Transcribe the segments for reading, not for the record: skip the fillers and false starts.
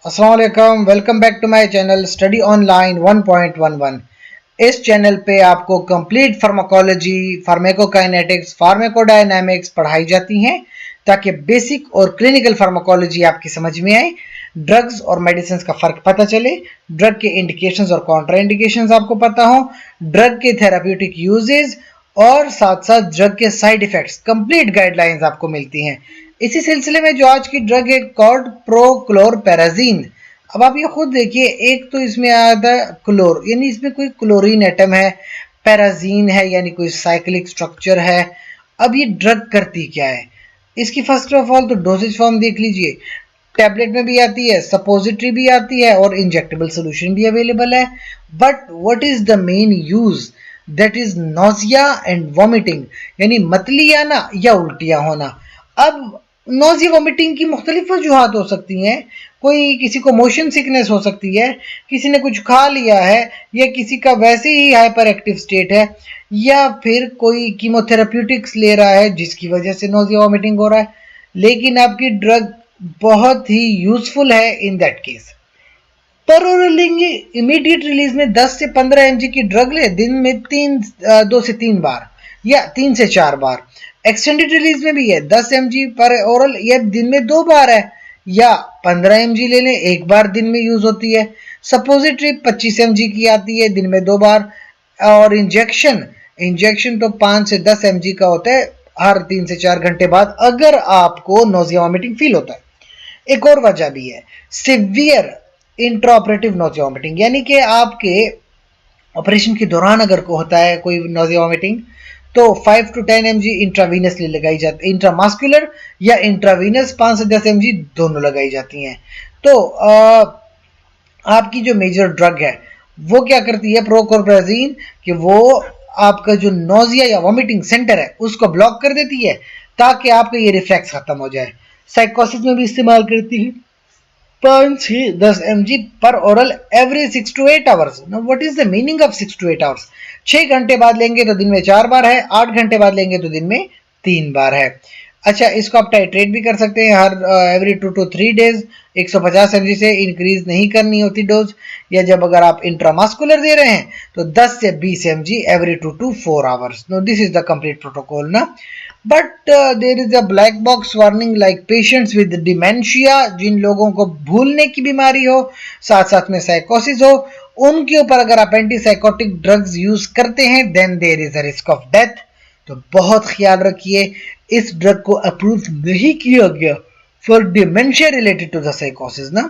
अस्सलाम वालेकुम, welcome back to my channel study online 1.11। इस चैनल पे आपको कंप्लीट फार्माकोलॉजी, फार्माकोकाइनेटिक्स, फार्माकोडायनामिक्स पढ़ाई जाती हैं ताकि बेसिक और क्लिनिकल फार्माकोलॉजी आपकी समझ में आए, ड्रग्स और मेडिसिन का फ़र्क पता चले, ड्रग के इंडिकेशंस और कॉन्ट्रा इंडिकेशंस आपको पता हो, ड्रग के थेराप्यूटिक यूजेज और साथ साथ ड्रग के साइड इफ़ेक्ट्स कंप्लीट गाइडलाइंस आपको मिलती हैं। इसी सिलसिले में जो आज की ड्रग है कॉल्ड प्रोक्लोरपेराजीन। अब आप ये खुद देखिए, एक तो इसमें आया था क्लोर, यानी इसमें कोई क्लोरीन एटम है, पैराजीन है यानी कोई साइक्लिक स्ट्रक्चर है। अब ये ड्रग करती क्या है, इसकी फर्स्ट ऑफ ऑल तो डोजेज फॉर्म देख लीजिए। टैबलेट में भी आती है, सपोजिटरी भी आती है और इंजेक्टेबल सोल्यूशन भी अवेलेबल है। But what is the main use, that is nausea and vomiting, यानी मतली आना या उल्टियां होना। अब नोजिया वॉमिटिंग की मुख्तलिफ वजूहात हो सकती हैं। कोई किसी को मोशन सिकनेस हो सकती है, किसी ने कुछ खा लिया है, या किसी का वैसे ही हाइपर एक्टिव स्टेट है, या फिर कोई कीमोथेरेप्यूटिक्स ले रहा है जिसकी वजह से नोजिया वॉमिटिंग हो रहा है। लेकिन आपकी ड्रग बहुत ही यूजफुल है इन दैट केस। पर ओरल लेंगे, इमीडिएट रिलीज में 10 से 15 mg की ड्रग ले, दिन में 2 से 3 बार या 3 से 4 बार। एक्सटेंडेड रिलीज में भी है 10 mg पर ओरल, यह दिन में 2 बार है, या 15 mg ले लें, एक बार दिन में यूज होती है। सपोजिटरी 25 mg की आती है, दिन में 2 बार। और इंजेक्शन तो 5 से 10 mg का होता है, हर 3 से 4 घंटे बाद, अगर आपको नोजिया वॉमिटिंग फील होता है। एक और वजह भी है, सिवियर इंट्राऑपरेटिव नोजिया वॉमिटिंग, यानी कि आपके ऑपरेशन के दौरान अगर को होता है कोई नोजिया वॉमिटिंग, तो 5 to 10 mg इंट्रावीनसली लगाई जाती है, इंट्रामास्कुलर या इंट्रावीनस 5 से 10 mg दोनों लगाई जाती हैं। तो आपकी जो मेजर ड्रग है वो क्या करती है, प्रोक्लोरपेराजीन, कि वो आपका जो नोजिया या वॉमिटिंग सेंटर है उसको ब्लॉक कर देती है ताकि आपका ये रिफ्लेक्स खत्म हो जाए। साइकोसिस में भी इस्तेमाल करती है। 5 से 10 mg पर oral every 6 to 8 hours. Now what is the meaning of 6 to 8 hours? 6 घंटे बाद लेंगे तो दिन में 4 बार है, 8 घंटे बाद लेंगे तो दिन में 3 बार है। अच्छा, इसको आप टाइट्रेट भी कर सकते हैं हर एवरी 2 to 3 डेज। 150 mg से इंक्रीज नहीं करनी होती डोज। या जब अगर आप इंट्रामास्कुलर दे रहे हैं तो 10 से 20 mg every 2 to 4 hours. No, this is the complete protocol ना। But there is a black box warning, like patients with dementia, जिन लोगों को भूलने की बीमारी हो, साथ साथ में साइकोसिस हो, उनके ऊपर अगर आप एंटीसाइकोटिक ड्रग्स यूज करते हैं then there is a risk of death. तो बहुत ख्याल रखिए, इस ड्रग को अप्रूव नहीं किया गया for dementia related to the साइकोसिस ना।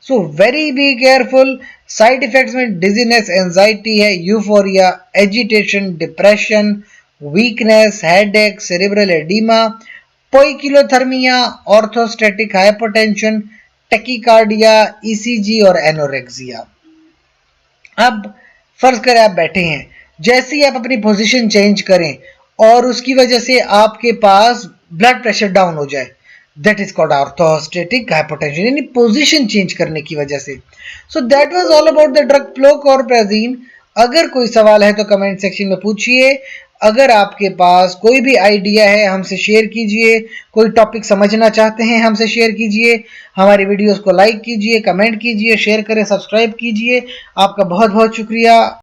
So very be careful. Side effects में डिजीनेस, एंजाइटी है, euphoria, agitation, depression, weakness, headache, cerebral oedema, poikilothermia, orthostatic hypotension, tachycardia, ECG और एनोरेक्सिया। अब फर्ज करें आप बैठे हैं, जैसे ही आप अपनी पोजीशन चेंज करें और उसकी वजह से आपके पास ब्लड प्रेशर डाउन हो जाए, that is called orthostatic hypotension, यानी पोजीशन चेंज करने की वजह से। So that was all about the drug prochlorperazine. अगर कोई सवाल है तो कमेंट सेक्शन में पूछिए। अगर आपके पास कोई भी आइडिया है हमसे शेयर कीजिए, कोई टॉपिक समझना चाहते हैं हमसे शेयर कीजिए। हमारी वीडियोस को लाइक कीजिए, कमेंट कीजिए, शेयर करें, सब्सक्राइब कीजिए। आपका बहुत बहुत शुक्रिया।